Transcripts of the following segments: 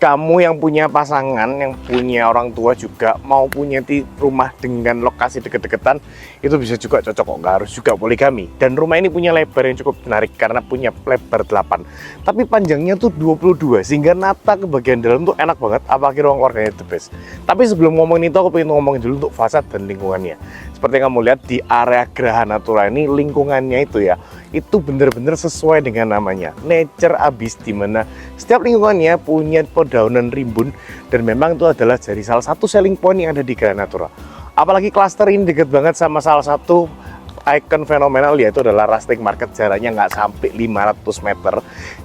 kamu yang punya pasangan, yang punya orang tua juga mau punya rumah dengan lokasi deket-deketan, itu bisa juga cocok kok, nggak harus juga poligami. Dan rumah ini punya lebar yang cukup menarik karena punya lebar 8, tapi panjangnya tuh 22, sehingga nata ke bagian dalam tuh enak banget, apalagi ruang keluarganya the best. Tapi sebelum ngomongin itu, aku pengen ngomongin dulu untuk fasad dan lingkungannya. Seperti yang kamu lihat di area Geraha Natura ini, lingkungannya itu ya, itu bener-bener sesuai dengan namanya, nature abis, dimana setiap lingkungannya punya pedaunan rimbun, dan memang itu adalah jadi salah satu selling point yang ada di Geraha Natura. Apalagi klaster ini deket banget sama salah satu ikon fenomenal, yaitu adalah Rustic Market. Jaraknya nggak sampai 500 meter,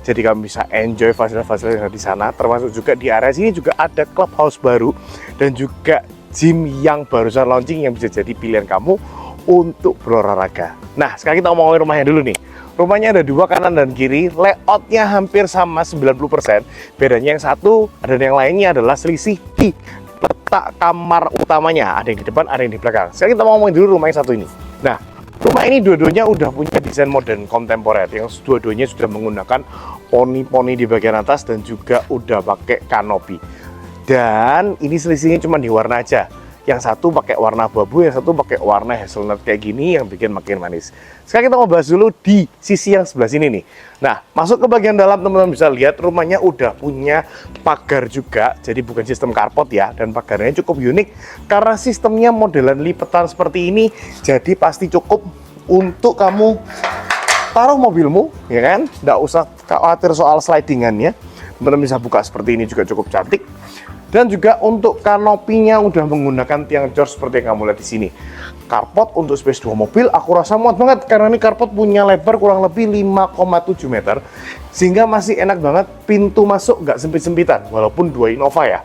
jadi kamu bisa enjoy fasilitas-fasilitas yang ada di sana. Termasuk juga di area sini juga ada clubhouse baru dan juga gym yang barusan launching, yang bisa jadi pilihan kamu untuk berolahraga. Nah, sekarang kita ngomongin rumahnya dulu nih. Rumahnya ada dua, kanan dan kiri, layoutnya hampir sama 90%. Bedanya yang satu dan yang lainnya adalah selisih di letak kamar utamanya. Ada yang di depan, ada yang di belakang. Sekarang kita mau ngomongin dulu rumah yang satu ini. Nah, rumah ini dua-duanya udah punya desain modern kontemporer, yang dua-duanya sudah menggunakan poni-poni di bagian atas dan juga udah pakai kanopi. Dan ini selisihnya cuma di warna aja. Yang satu pakai warna abu-abu, yang satu pakai warna hazelnut kayak gini, yang bikin makin manis. Sekarang kita mau bahas dulu di sisi yang sebelah sini nih. Nah, masuk ke bagian dalam, teman-teman bisa lihat rumahnya udah punya pagar juga. Jadi bukan sistem carport ya, dan pagarnya cukup unik karena sistemnya modelan lipetan seperti ini. Jadi pasti cukup untuk kamu taruh mobilmu, ya kan? Nggak usah khawatir soal slidingannya. Teman-teman bisa buka seperti ini, juga cukup cantik. Dan juga untuk kanopinya udah menggunakan tiang jor seperti yang kamu lihat di sini. Carport untuk space 2 mobil aku rasa muat banget, karena ini carport punya lebar kurang lebih 5,7 meter, sehingga masih enak banget, pintu masuk nggak sempit-sempitan walaupun 2 Innova ya.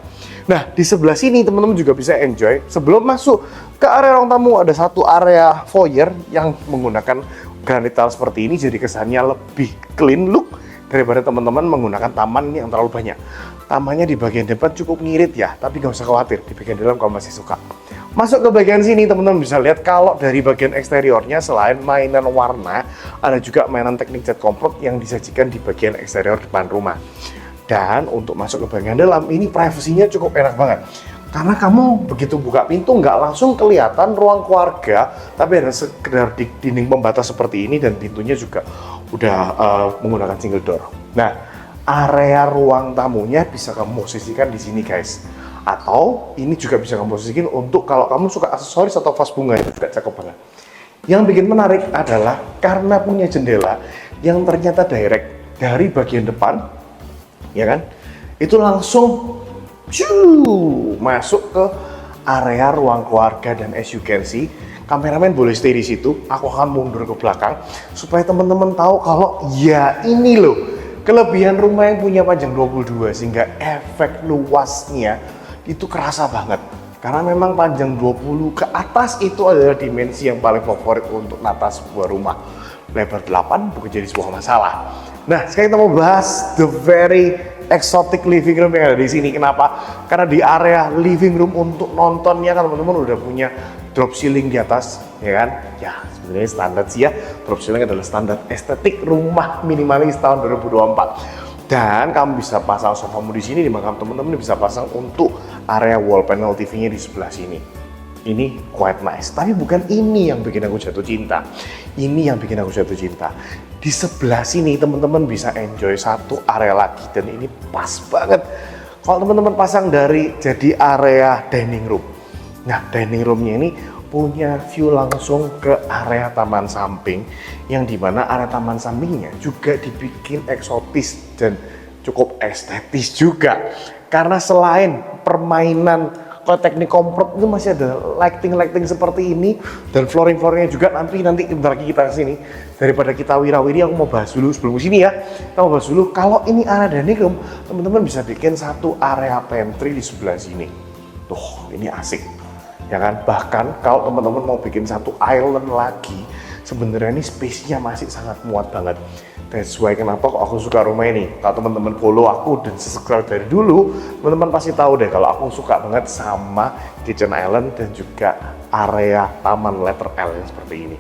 Nah, di sebelah sini teman-teman juga bisa enjoy. Sebelum masuk ke area ruang tamu, ada satu area foyer yang menggunakan granit tile seperti ini, jadi kesannya lebih clean look daripada teman-teman menggunakan taman yang terlalu banyak. Tamannya di bagian depan cukup ngirit ya, tapi nggak usah khawatir, di bagian dalam kamu masih suka. Masuk ke bagian sini, teman-teman bisa lihat kalau dari bagian eksteriornya, selain mainan warna, ada juga mainan teknik cat komprot yang disajikan di bagian eksterior depan rumah. Dan untuk masuk ke bagian dalam, ini privasinya cukup enak banget. Karena kamu begitu buka pintu nggak langsung kelihatan ruang keluarga, tapi ada sekedar dinding pembatas seperti ini, dan pintunya juga udah menggunakan single door. Nah, area ruang tamunya bisa kamu posisikan di sini guys, atau ini juga bisa kamu posisikan untuk kalau kamu suka aksesoris atau vas bunga, itu juga cakep banget. Yang bikin menarik adalah karena punya jendela yang ternyata direct dari bagian depan, ya kan, itu langsung masuk ke area ruang keluarga. Dan as you can see, kameramen boleh stay di situ, aku akan mundur ke belakang supaya teman-teman tahu kalau ya ini loh kelebihan rumah yang punya panjang 22, sehingga efek luasnya itu kerasa banget. Karena memang panjang 20 ke atas itu adalah dimensi yang paling favorit untuk nata sebuah rumah. Lebar 8 bukan jadi sebuah masalah. Nah, sekarang kita mau bahas the very exotic living room yang ada di sini. Kenapa? Karena di area living room untuk nontonnya kan teman-teman udah punya drop ceiling di atas, ya kan? Ya, sebenarnya standar sih ya. Drop ceiling adalah standar estetik rumah minimalis tahun 2024. Dan kamu bisa pasang sofamu di sini, di makam teman-teman bisa pasang untuk area wall panel TV-nya di sebelah sini. Ini quite nice, tapi bukan ini yang bikin aku jatuh cinta. Ini yang bikin aku jatuh cinta. Di sebelah sini teman-teman bisa enjoy satu area lagi, dan ini pas banget kalau teman-teman pasang dari jadi area dining room. Nah, dining roomnya ini punya view langsung ke area taman samping, yang dimana area taman sampingnya juga dibikin eksotis dan cukup estetis juga. Karena selain permainan kalau teknik komprot itu masih ada lighting seperti ini, dan flooring-flooringnya juga nanti bentar lagi kita kesini. Daripada kita wirawiri, aku mau bahas dulu sebelum kesini ya. Kita mau bahas dulu kalau ini area dining room, teman-teman bisa bikin satu area pantry di sebelah sini. Tuh, ini asik. Ya kan, bahkan kalau teman-teman mau bikin satu island lagi, sebenarnya ini space-nya masih sangat muat banget. That's why kenapa kok aku suka rumah ini. Kalau teman-teman follow aku dan subscribe dari dulu, teman-teman pasti tahu deh kalau aku suka banget sama kitchen island dan juga area taman letter L yang seperti ini.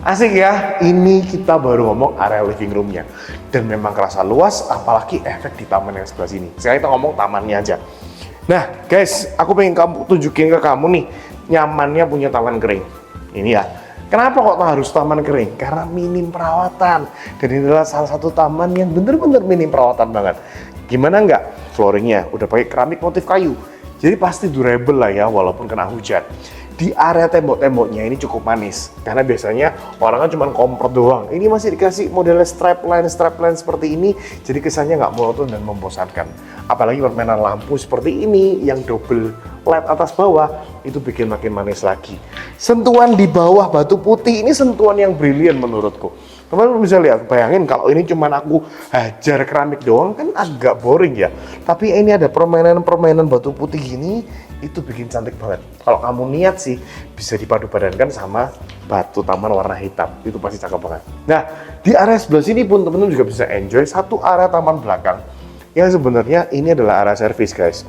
Asik ya, ini kita baru ngomong area living roomnya. Dan memang kerasa luas, apalagi efek di taman yang sebelah sini. Sekarang kita ngomong tamannya aja. Nah guys, aku pengen kamu tunjukin ke kamu nih, nyamannya punya taman kering. Ini ya, kenapa kok harus taman kering? Karena minim perawatan. Dan ini adalah salah satu taman yang bener-bener minim perawatan banget. Gimana nggak? Flooringnya udah pakai keramik motif kayu. Jadi pasti durable lah ya, walaupun kena hujan. Di area tembok-temboknya ini cukup manis, karena biasanya orang kan cuma komprot doang. Ini masih dikasih modelnya strapline seperti ini, jadi kesannya nggak monoton dan membosankan. Apalagi permainan lampu seperti ini yang double LED atas bawah, itu bikin makin manis lagi. Sentuhan di bawah batu putih ini sentuhan yang brilian menurutku. Teman-teman bisa lihat, bayangin kalau ini cuma aku hajar keramik doang kan agak boring ya. Tapi ini ada permainan-permainan batu putih gini, itu bikin cantik banget. Kalau kamu niat sih, bisa dipadu-padankan sama batu taman warna hitam. Itu pasti cakep banget. Nah, di area sebelah sini pun teman-teman juga bisa enjoy satu area taman belakang. Yang sebenarnya ini adalah area servis guys.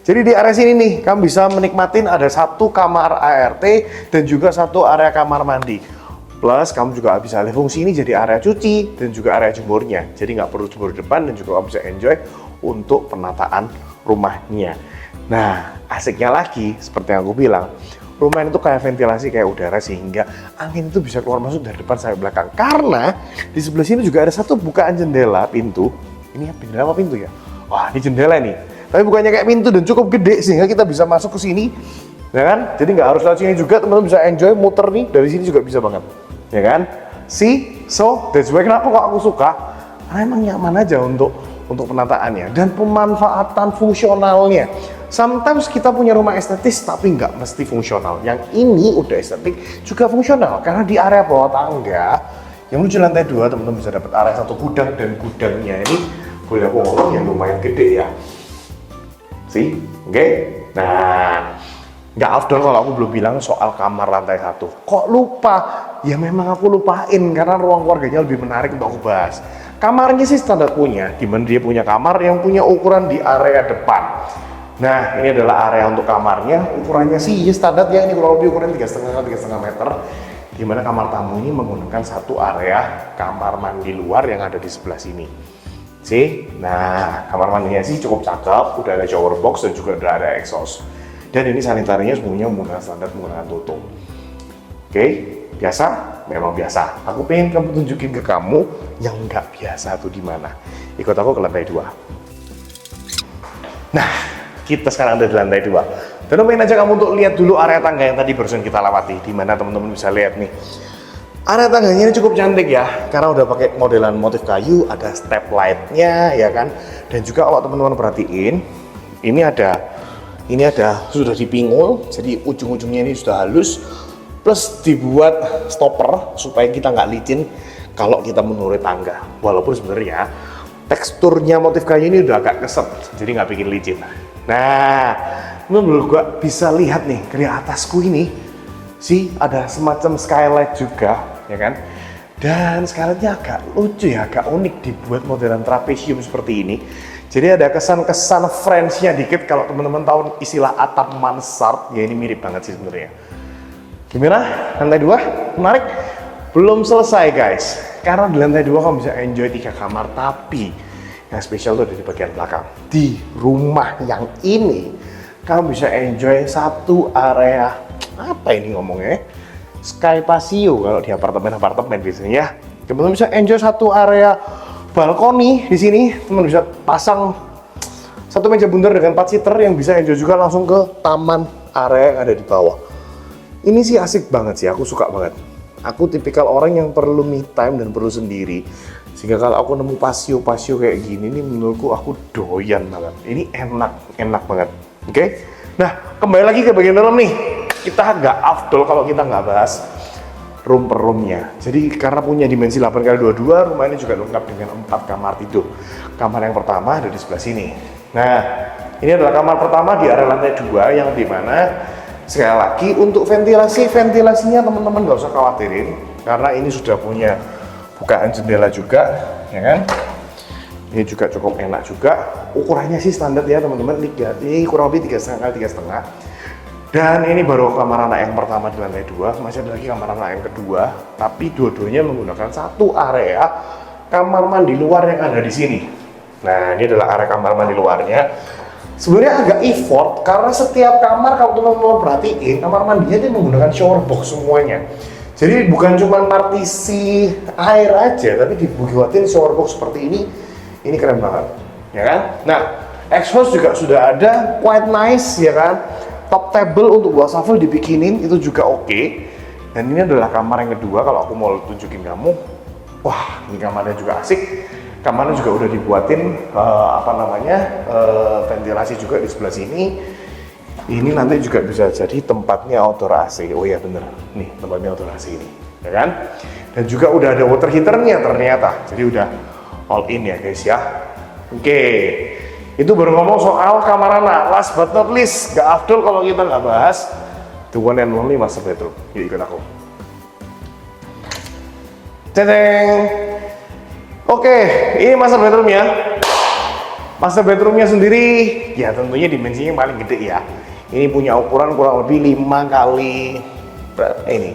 Jadi di area sini nih, kamu bisa menikmatin ada satu kamar ART dan juga satu area kamar mandi. Plus kamu juga bisa alih fungsi ini jadi area cuci dan juga area jemurnya. Jadi nggak perlu jemur depan dan juga kamu bisa enjoy untuk penataan rumahnya. Nah, asiknya lagi seperti yang aku bilang, rumah ini tuh kayak ventilasi, kayak udara, sehingga angin itu bisa keluar masuk dari depan sampai belakang. Karena di sebelah sini juga ada satu bukaan jendela, pintu. Ini jendela apa pintu ya? Wah, ini jendela nih. Tapi bukannya kayak pintu dan cukup gede sehingga kita bisa masuk ke sini. Ya kan? Jadi nggak harus lewat sini juga, teman-teman bisa enjoy muter nih, dari sini juga bisa banget. Ya kan? See? So, that's why kenapa kok aku suka? Karena emang nyaman aja untuk penataannya dan pemanfaatan fungsionalnya. Sometimes kita punya rumah estetis tapi nggak mesti fungsional. Yang ini udah estetik juga fungsional karena di area bawah tangga yang menuju lantai 2 teman-teman bisa dapat area satu gudang, dan gudangnya ini boleh aku ngomong yang lumayan gede ya. See? Oke? Nah, nggak afdol kalau aku belum bilang soal kamar lantai 1. Kok lupa? Ya memang aku lupain karena ruang keluarganya lebih menarik untuk aku bahas. Kamarnya sih standar punya, dimana dia punya kamar yang punya ukuran di area depan. Nah, ini adalah area untuk kamarnya. Ukurannya sih ya standar ya, ini kurang lebih ukuran 3,5 meter. Dimana kamar tamu ini menggunakan satu area kamar mandi luar yang ada di sebelah sini. Sih, nah kamar mandinya sih cukup cakep, udah ada shower box dan juga udah ada exhaust. Dan ini sanitarinya semuanya menggunakan standar menggunakan tutup. Oke, biasa? Memang biasa. Aku pengen kamu tunjukin ke kamu yang nggak biasa tuh di mana. Ikut aku ke lantai 2. Nah, kita sekarang ada di lantai 2. Dan pengen aja kamu untuk lihat dulu area tangga yang tadi barusan kita lewati. Di mana teman-teman bisa lihat nih. Area tangganya ini cukup cantik ya, karena udah pakai modelan motif kayu, ada step light-nya ya kan. Dan juga kalau teman-teman perhatiin, ini ada sudah dipingul, jadi ujung-ujungnya ini sudah halus, plus dibuat stopper supaya kita nggak licin kalau kita menuruni tangga. Walaupun sebenarnya teksturnya motif kayu ini udah agak keset, jadi nggak bikin licin. Nah, menurut gua bisa lihat nih dari atasku ini sih ada semacam skylight juga, ya kan? Dan skylightnya agak lucu ya, agak unik dibuat modelan trapesium seperti ini. Jadi ada kesan-kesan French-nya dikit. Kalau teman-teman tahu istilah atap mansard, ya ini mirip banget sih sebenarnya. Gimana? Lantai 2? Menarik? Belum selesai guys. Karena di lantai 2 kamu bisa enjoy 3 kamar, tapi yang spesial tuh ada di bagian belakang. Di rumah yang ini, kamu bisa enjoy satu area, apa ini ngomongnya? Sky patio kalau di apartemen biasanya ya. Teman-teman bisa enjoy satu area balkoni di sini. Teman bisa pasang satu meja bundar dengan 4 seater yang bisa enjoy juga langsung ke taman area yang ada di bawah. Ini sih asik banget sih, aku suka banget. Aku tipikal orang yang perlu me time dan perlu sendiri. Sehingga kalau aku nemu pasio kayak gini nih, menurutku aku doyan banget. Ini enak banget. Oke? Nah, kembali lagi ke bagian dalam nih. Kita nggak afdol kalau kita nggak bahas room per roomnya. Jadi karena punya dimensi 8x22, rumah ini juga lengkap dengan 4 kamar tidur. Kamar yang pertama ada di sebelah sini. Nah, ini adalah kamar pertama di area lantai 2 yang dimana sekali lagi untuk ventilasinya teman-teman nggak usah khawatirin karena ini sudah punya bukaan jendela juga, ya kan? Ini juga cukup enak juga. Ukurannya sih standar ya teman-teman, ini kurang lebih 3,5 x 3,5. Dan ini baru kamar anak yang pertama di lantai 2, masih ada lagi kamar anak yang kedua, tapi dua-duanya menggunakan satu area kamar mandi luar yang ada di sini. Nah, ini adalah area kamar mandi luarnya. Sebenarnya agak effort karena setiap kamar kalau teman-teman perhatiin, kamar mandinya dia menggunakan shower box semuanya. Jadi bukan cuma partisi air aja, tapi dibuatin shower box seperti ini. Ini keren banget, ya kan? Nah, exhaust juga sudah ada, quite nice, ya kan? Top table untuk wastafel dibikinin itu juga oke. Dan ini adalah kamar yang kedua. Kalau aku mau tunjukin kamu, wah, ini kamarnya juga asik. Kamarnya juga udah dibuatin ventilasi juga di sebelah sini. Ini nanti juga bisa jadi tempatnya outdoor AC. Oh iya bener, nih tempatnya outdoor AC ini, ya kan? Dan juga udah ada water heaternya ternyata. Jadi udah all in ya guys ya. Oke. Itu baru ngomong soal kamar anak. Last but not least, gak afdol kalau kita nggak bahas the one and only master bedroom. Yuk ikut aku. Cedeng. Oke, ini master bedroomnya. Master bedroomnya sendiri, ya tentunya dimensinya yang paling gede ya. Ini punya ukuran kurang lebih 5 kali berapa ini?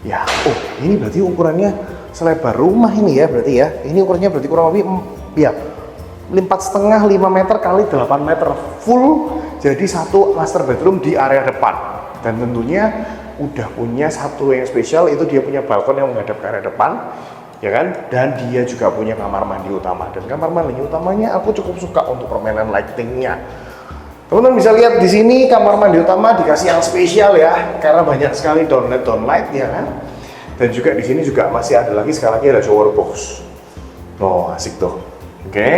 Ya, oh ini berarti ukurannya selebar rumah ini ya berarti ya. Ini ukurannya berarti kurang lebih ya 4,5 meter kali 8 meter full, jadi satu master bedroom di area depan. Dan tentunya udah punya satu yang spesial, itu dia punya balkon yang menghadap ke area depan, ya kan? Dan dia juga punya kamar mandi utama. Dan kamar mandi utamanya aku cukup suka untuk permainan lightingnya. Teman-teman bisa lihat di sini kamar mandi utama dikasih yang spesial ya, karena banyak sekali downlight ya kan. Dan juga di sini juga masih ada lagi, sekali lagi ada shower box. Oh asik tuh. Oke,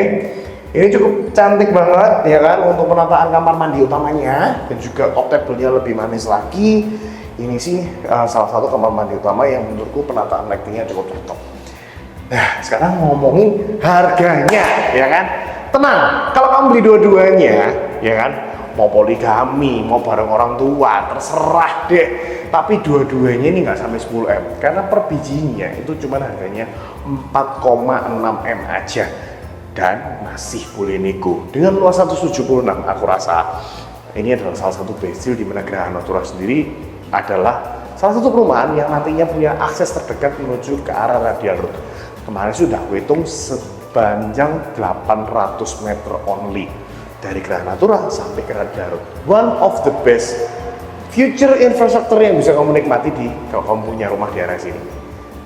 ini cukup cantik banget ya kan untuk penataan kamar mandi utamanya, dan juga top table-nya lebih manis lagi. Ini sih salah satu kamar mandi utama yang menurutku penataan lighting-nya cukup cocok. Nah, sekarang ngomongin harganya ya kan. Tenang, kalau kamu beli dua-duanya ya kan, mau poligami, mau bareng orang tua, terserah deh. Tapi dua-duanya ini nggak sampai 10M, karena per bijinya itu cuma harganya 4,6 M aja. Dan masih boleh nego dengan luas 176. Aku rasa ini adalah salah satu best deal, di mana Geraha Natura sendiri adalah salah satu perumahan yang nantinya punya akses terdekat menuju ke arah Radial Road. Kemarin sudah aku hitung sepanjang 800 meter only dari Geraha Natura sampai ke Radial Road. One of the best future infrastructure yang bisa kamu nikmati kalau kamu punya rumah di area sini.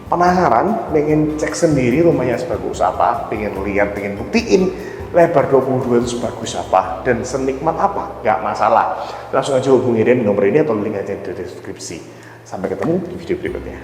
Penasaran, pengen cek sendiri rumahnya sebagus apa, pengen lihat, pengen buktiin lebar 22 itu sebagus apa dan senikmat apa, nggak masalah. Langsung aja hubungi dia di nomor ini atau link aja di deskripsi. Sampai ketemu di video berikutnya.